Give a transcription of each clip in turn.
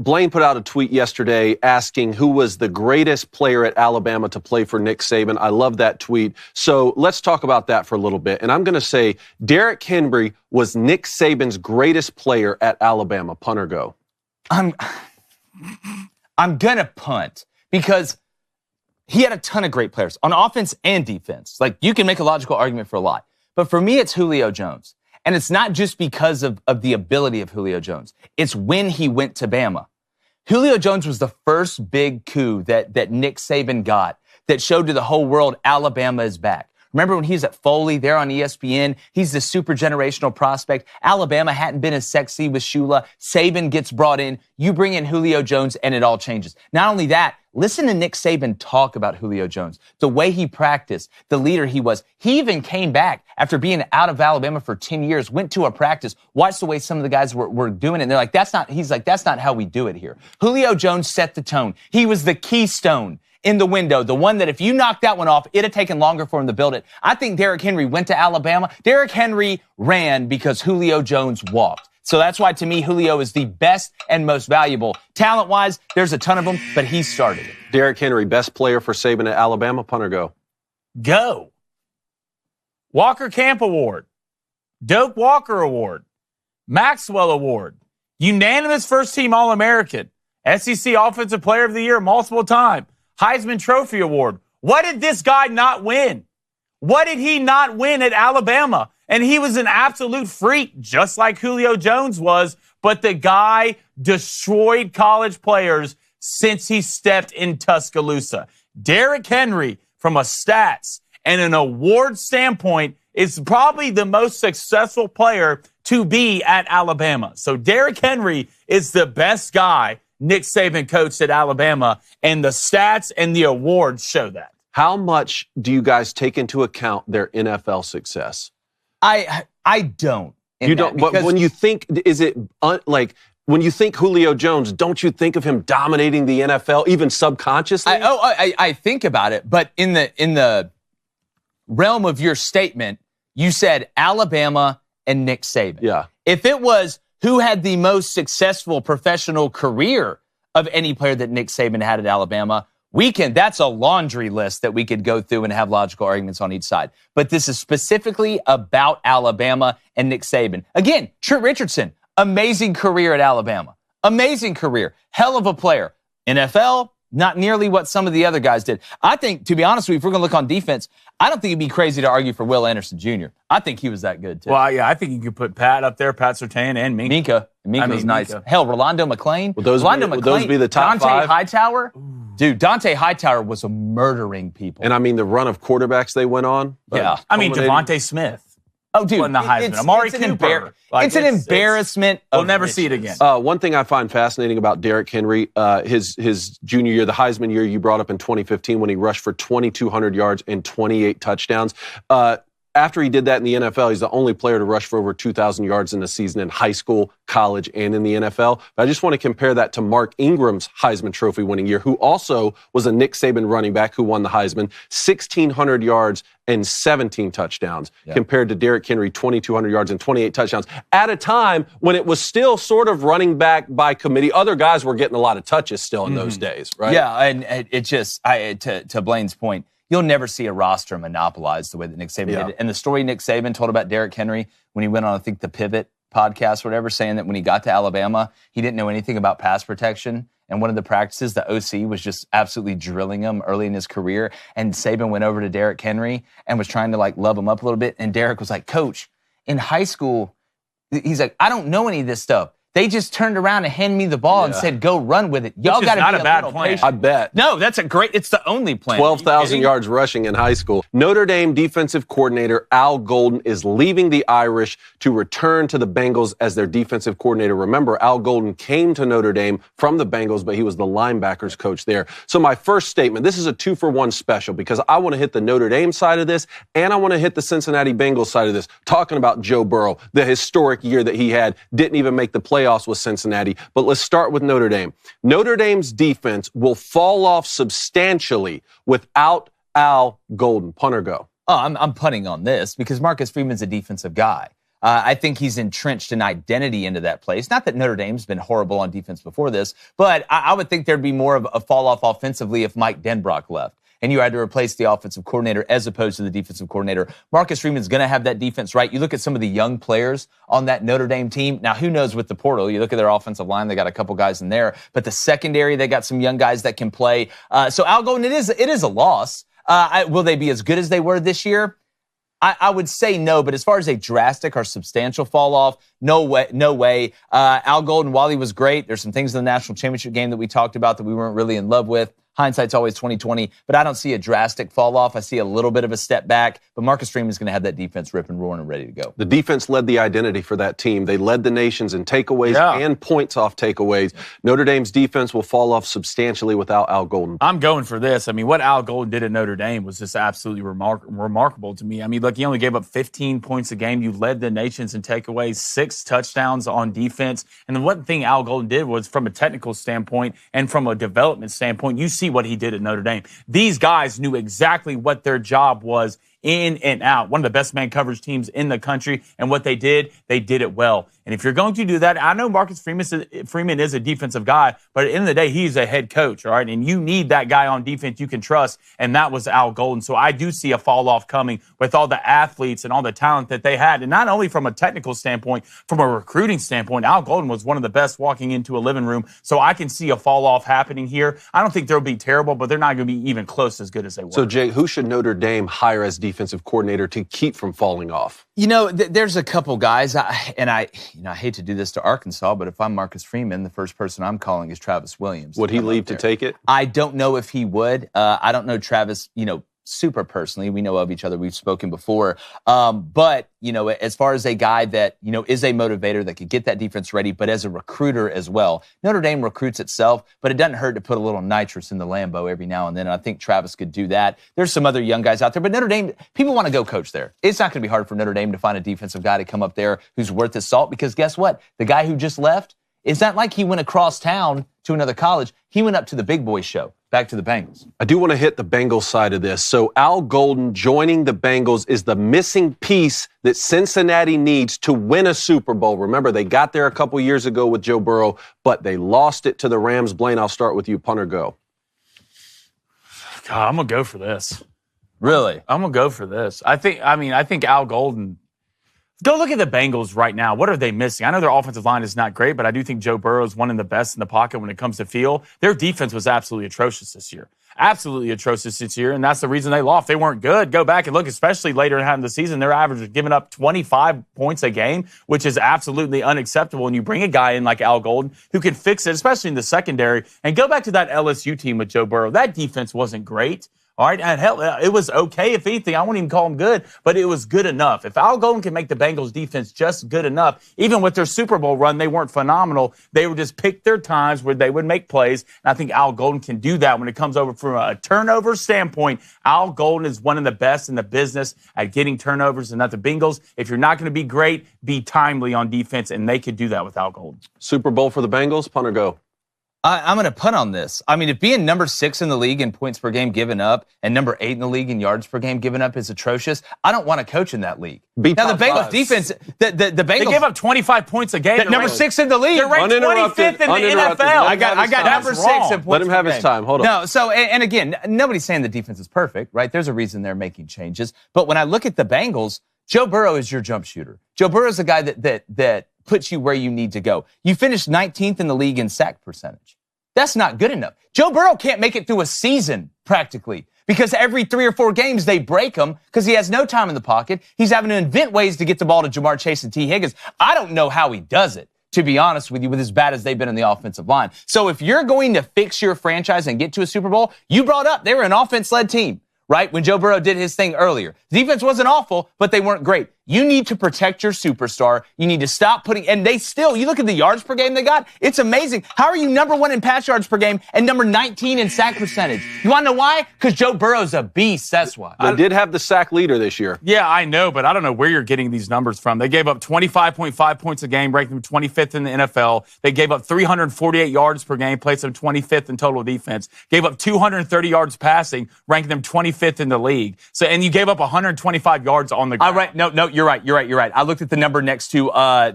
Blaine put out a tweet yesterday asking who was the greatest player at Alabama to play for Nick Saban. I love that tweet. So let's talk about that for a little bit. And I'm going to say Derrick Henry was Nick Saban's greatest player at Alabama. Punt or go? I'm going to punt because he had a ton of great players on offense and defense. Like, you can make a logical argument for a lot. But for me, it's Julio Jones. And it's not just because of the ability of Julio Jones. It's when he went to Bama. Julio Jones was the first big coup that Nick Saban got that showed to the whole world Alabama is back. Remember when he was at Foley there on ESPN? He's the super generational prospect. Alabama hadn't been as sexy with Shula. Saban gets brought in. You bring in Julio Jones, and it all changes. Not only that, listen to Nick Saban talk about Julio Jones, the way he practiced, the leader he was. He even came back after being out of Alabama for 10 years, went to a practice, watched the way some of the guys were doing it. And they're like, that's not how we do it here. Julio Jones set the tone. He was the keystone in the window, the one that if you knocked that one off, it'd have taken longer for him to build it. I think Derrick Henry went to Alabama. Derrick Henry ran because Julio Jones walked. So that's why, to me, Julio is the best and most valuable. Talent-wise, there's a ton of them, but he started it. Derrick Henry, best player for Saban at Alabama. Punt or go? Go. Walker Camp Award. Doak Walker Award. Maxwell Award. Unanimous first-team All-American. SEC Offensive Player of the Year multiple times. Heisman Trophy Award. What did this guy not win? What did he not win at Alabama? And he was an absolute freak, just like Julio Jones was, but the guy destroyed college players since he stepped in Tuscaloosa. Derrick Henry, from a stats and an award standpoint, is probably the most successful player to be at Alabama. So Derrick Henry is the best guy Nick Saban coached at Alabama, and the stats and the awards show that. How much do you guys take into account their NFL success? I don't. You don't. But when you think, when you think Julio Jones, don't you think of him dominating the NFL even subconsciously? I think about it, but in the realm of your statement, you said Alabama and Nick Saban. Yeah. If it was who had the most successful professional career of any player that Nick Saban had at Alabama, that's a laundry list that we could go through and have logical arguments on each side. But this is specifically about Alabama and Nick Saban. Again, Trent Richardson, amazing career at Alabama. Amazing career. Hell of a player. NFL, not nearly what some of the other guys did. I think, to be honest with you, if we're going to look on defense, I don't think it'd be crazy to argue for Will Anderson Jr. I think he was that good, too. Well, yeah, I think you could put Pat up there, Pat Surtain, and Minka. Minka was nice. Minka. Hell, Rolando McClain. Would those be the top Dante five? Hightower. Dude, Dante Hightower was murdering people. And I mean, the run of quarterbacks they went on. Yeah. I mean, Devontae Smith. Oh, dude. Won the Heisman. Amari Cooper. It's an embarrassment. We'll never see it again. One thing I find fascinating about Derrick Henry, his junior year, the Heisman year you brought up in 2015 when he rushed for 2,200 yards and 28 touchdowns. After he did that in the NFL, he's the only player to rush for over 2,000 yards in a season in high school, college, and in the NFL. But I just want to compare that to Mark Ingram's Heisman Trophy winning year, who also was a Nick Saban running back who won the Heisman, 1,600 yards and 17 touchdowns, compared to Derrick Henry, 2,200 yards and 28 touchdowns, at a time when it was still sort of running back by committee. Other guys were getting a lot of touches still in those days, right? Yeah, and it just, to Blaine's point, you'll never see a roster monopolized the way that Nick Saban did it. And the story Nick Saban told about Derrick Henry when he went on, I think, the Pivot podcast or whatever, saying that when he got to Alabama, he didn't know anything about pass protection. And one of the practices, the OC was just absolutely drilling him early in his career. And Saban went over to Derrick Henry and was trying to, love him up a little bit. And Derrick was like, Coach, in high school, he's like, I don't know any of this stuff. They just turned around and handed me the ball and said, go run with it. Y'all got to be a bad plan. Patient. I bet. No, it's the only plan. 12,000 yards rushing in high school. Notre Dame defensive coordinator Al Golden is leaving the Irish to return to the Bengals as their defensive coordinator. Remember, Al Golden came to Notre Dame from the Bengals, but he was the linebackers coach there. So my first statement, this is a 2-for-1 special because I want to hit the Notre Dame side of this and I want to hit the Cincinnati Bengals side of this. Talking about Joe Burrow, the historic year that he had, didn't even make the playoffs with Cincinnati. But let's start with Notre Dame. Notre Dame's defense will fall off substantially without Al Golden. Punt or go? Oh, I'm punting on this because Marcus Freeman's a defensive guy. I think he's entrenched an identity into that place. Not that Notre Dame's been horrible on defense before this, but I would think there'd be more of a fall-off offensively if Mike Denbrock left and you had to replace the offensive coordinator as opposed to the defensive coordinator. Marcus Freeman's going to have that defense right. You look at some of the young players on that Notre Dame team. Now, who knows with the portal? You look at their offensive line, they got a couple guys in there. But the secondary, they got some young guys that can play. So Al Golden, it is a loss. Will they be as good as they were this year? I would say no, but as far as a drastic or substantial fall off, no way. Al Golden, while he was great, there's some things in the national championship game that we talked about that we weren't really in love with. Hindsight's always 20/20, but I don't see a drastic fall off. I see a little bit of a step back, but Marcus Freeman's going to have that defense ripping, roaring, and ready to go. The defense led the identity for that team. They led the nations in takeaways and points off takeaways. Notre Dame's defense will fall off substantially without Al Golden. I'm going for this. I mean, what Al Golden did at Notre Dame was just absolutely remarkable to me. I mean, look, he only gave up 15 points a game. You led the nations in takeaways, 6 touchdowns on defense. And the one thing Al Golden did was, from a technical standpoint and from a development standpoint, you see what he did at Notre Dame. These guys knew exactly what their job was in and out. One of the best man coverage teams in the country. And what they did it well. And if you're going to do that, I know Marcus Freeman is a defensive guy, but at the end of the day, he's a head coach, all right? And you need that guy on defense you can trust, and that was Al Golden. So I do see a fall-off coming with all the athletes and all the talent that they had. And not only from a technical standpoint, from a recruiting standpoint, Al Golden was one of the best walking into a living room. So I can see a fall-off happening here. I don't think they'll be terrible, but they're not going to be even close as good as they were. So, Jay, who should Notre Dame hire as defensive coordinator to keep from falling off? You know, there's a couple guys, I hate to do this to Arkansas, but if I'm Marcus Freeman, the first person I'm calling is Travis Williams. Would he leave to take it? I don't know if he would. I don't know Travis, super personally. We know of each other. We've spoken before. But, as far as a guy that, is a motivator that could get that defense ready, but as a recruiter as well. Notre Dame recruits itself, but it doesn't hurt to put a little nitrous in the Lambeau every now and then. And I think Travis could do that. There's some other young guys out there, but Notre Dame, people want to go coach there. It's not going to be hard for Notre Dame to find a defensive guy to come up there who's worth his salt, because guess what? The guy who just left, it's not like he went across town to another college. He went up to the big boy show. Back to the Bengals. I do want to hit the Bengals side of this. So Al Golden joining the Bengals is the missing piece that Cincinnati needs to win a Super Bowl. Remember, they got there a couple years ago with Joe Burrow, but they lost it to the Rams. Blaine, I'll start with you. Punter, go. God, I'm going to go for this. Really? I'm going to go for this. I think Al Golden. Go look at the Bengals right now. What are they missing? I know their offensive line is not great, but I do think Joe Burrow is one of the best in the pocket when it comes to feel. Their defense was absolutely atrocious this year. Absolutely atrocious this year, and that's the reason they lost. They weren't good. Go back and look, especially later in the season, their average was giving up 25 points a game, which is absolutely unacceptable. And you bring a guy in like Al Golden who can fix it, especially in the secondary. And go back to that LSU team with Joe Burrow. That defense wasn't great. All right, and hell, it was okay, if anything. I wouldn't even call them good, but it was good enough. If Al Golden can make the Bengals defense just good enough, even with their Super Bowl run, they weren't phenomenal. They would just pick their times where they would make plays, and I think Al Golden can do that when it comes over from a turnover standpoint. Al Golden is one of the best in the business at getting turnovers, and not the Bengals. If you're not going to be great, be timely on defense, and they could do that with Al Golden. Super Bowl for the Bengals, Punter, go. I'm going to punt on this. I mean, if being number 6 in the league in points per game given up and number 8 in the league in yards per game given up is atrocious, I don't want to coach in that league. Now, the Bengals defense, the Bengals. They give up 25 points a game. Number 6 in the league. They're ranked 25th in the NFL. I got number 6 in points per game. Let him have his time. Hold on. No, so, and again, nobody's saying the defense is perfect, right? There's a reason they're making changes. But when I look at the Bengals, Joe Burrow is your jump shooter. Joe Burrow is the guy that puts you where you need to go. You finished 19th in the league in sack percentage. That's not good enough. Joe Burrow can't make it through a season, practically, because every 3 or 4 games they break him because he has no time in the pocket. He's having to invent ways to get the ball to Jamar Chase and T. Higgins. I don't know how he does it, to be honest with you, with as bad as they've been in the offensive line. So if you're going to fix your franchise and get to a Super Bowl, you brought up they were an offense-led team, right, when Joe Burrow did his thing earlier. The defense wasn't awful, but they weren't great. You need to protect your superstar. You need to stop putting, and they still, you look at the yards per game they got, it's amazing. How are you number 1 in pass yards per game and number 19 in sack percentage? You want to know why? Because Joe Burrow's a beast, that's why. They did have the sack leader this year. Yeah, I know, but I don't know where you're getting these numbers from. They gave up 25.5 points a game, ranked them 25th in the NFL. They gave up 348 yards per game, placed them 25th in total defense. Gave up 230 yards passing, ranked them 25th in the league. So, and you gave up 125 yards on the ground. All right, no, You're right. I looked at the number next to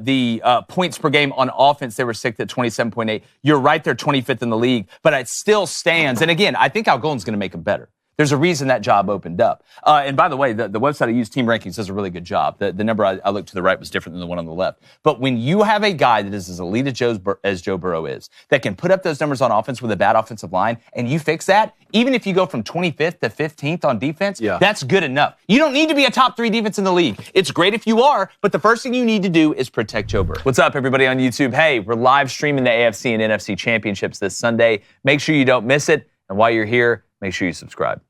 the points per game on offense. They were sixth at 27.8. You're right. They're 25th in the league, but it still stands. And again, I think Al Golden's going to make them better. There's a reason that job opened up. And by the way, the website I use, Team Rankings, does a really good job. The number I looked to the right was different than the one on the left. But when you have a guy that is as elite as Joe Burrow is, that can put up those numbers on offense with a bad offensive line, and you fix that, even if you go from 25th to 15th on defense, that's good enough. You don't need to be a top 3 defense in the league. It's great if you are, but the first thing you need to do is protect Joe Burrow. What's up, everybody on YouTube? Hey, we're live streaming the AFC and NFC championships this Sunday. Make sure you don't miss it. And while you're here, make sure you subscribe.